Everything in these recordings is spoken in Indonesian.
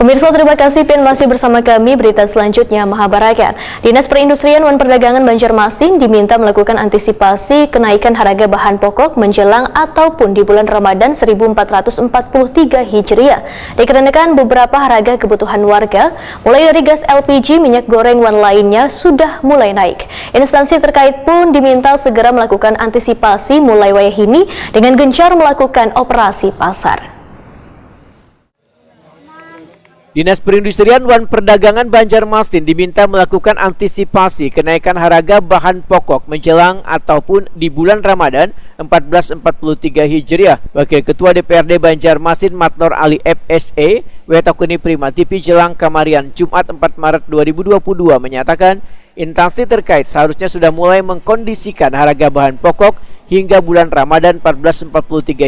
Pemirsa, terima kasih Pin masih bersama kami. Berita selanjutnya Mahabarakan. Dinas Perindustrian dan Perdagangan Banjarmasin diminta melakukan antisipasi kenaikan harga bahan pokok menjelang ataupun di bulan Ramadan 1443 Hijriah. Dikarenakan beberapa harga kebutuhan warga, mulai dari gas LPG, minyak goreng dan lainnya sudah mulai naik. Instansi terkait pun diminta segera melakukan antisipasi mulai wayah ini dengan gencar melakukan operasi pasar. Dinas Perindustrian dan Perdagangan Banjarmasin diminta melakukan antisipasi kenaikan harga bahan pokok menjelang ataupun di bulan Ramadan 1443 Hijriah. Wakil Ketua DPRD Banjarmasin Matnor Ali FSE Wetakuni Prima TV Jelang Kamarian Jumat 4 Maret 2022 menyatakan instansi terkait seharusnya sudah mulai mengkondisikan harga bahan pokok hingga bulan Ramadan 1443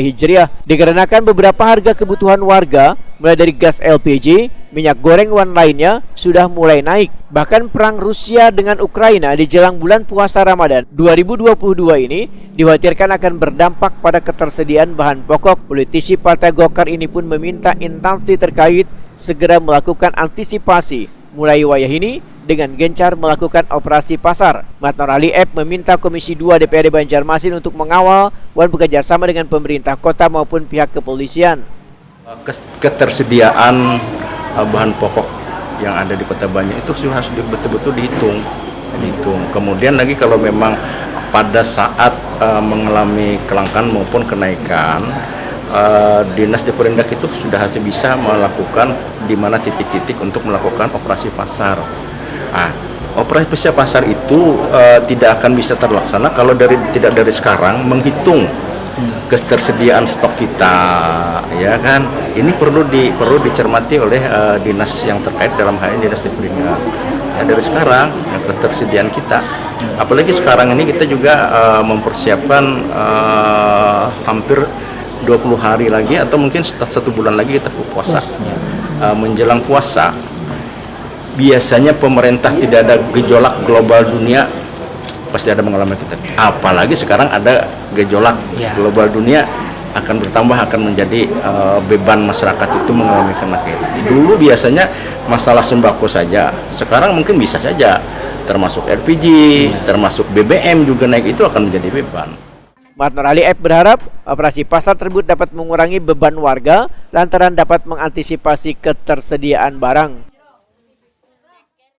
Hijriah dikarenakan beberapa harga kebutuhan warga mulai dari gas LPG, minyak goreng dan lainnya sudah mulai naik. Bahkan perang Rusia dengan Ukraina di jelang bulan puasa Ramadan 2022 ini dikhawatirkan akan berdampak pada ketersediaan bahan pokok. Politisi Partai Golkar ini pun meminta instansi terkait segera melakukan antisipasi mulai wayah ini dengan gencar melakukan operasi pasar. Matnor Ali F meminta Komisi 2 DPRD Banjarmasin untuk mengawal dan bekerjasama dengan pemerintah kota maupun pihak kepolisian. Ketersediaan bahan pokok yang ada di Kota Banjar itu harus betul-betul dihitung. Kemudian lagi kalau memang pada saat mengalami kelangkaan maupun kenaikan, Dinas Deperindak itu sudah harus bisa melakukan di mana titik-titik untuk melakukan operasi pasar. Operasi pasar itu tidak akan bisa terlaksana kalau tidak dari sekarang menghitung ketersediaan stok kita, ya kan? Ini perlu dicermati oleh dinas yang terkait, dalam hal ini Dinas Deperindak. Ya, dari sekarang ketersediaan kita, apalagi sekarang ini kita juga mempersiapkan hampir 20 hari lagi atau mungkin 1 bulan lagi kita puasa. Menjelang puasa, biasanya pemerintah tidak ada gejolak global dunia, pasti ada mengalami kita. Apalagi sekarang ada gejolak global dunia, akan bertambah, akan menjadi beban masyarakat itu mengalami kenaikan. Dulu biasanya masalah sembako saja, sekarang mungkin bisa saja termasuk LPG, termasuk BBM juga naik, itu akan menjadi beban. Matnor Ali F berharap operasi pasar tersebut dapat mengurangi beban warga lantaran dapat mengantisipasi ketersediaan barang.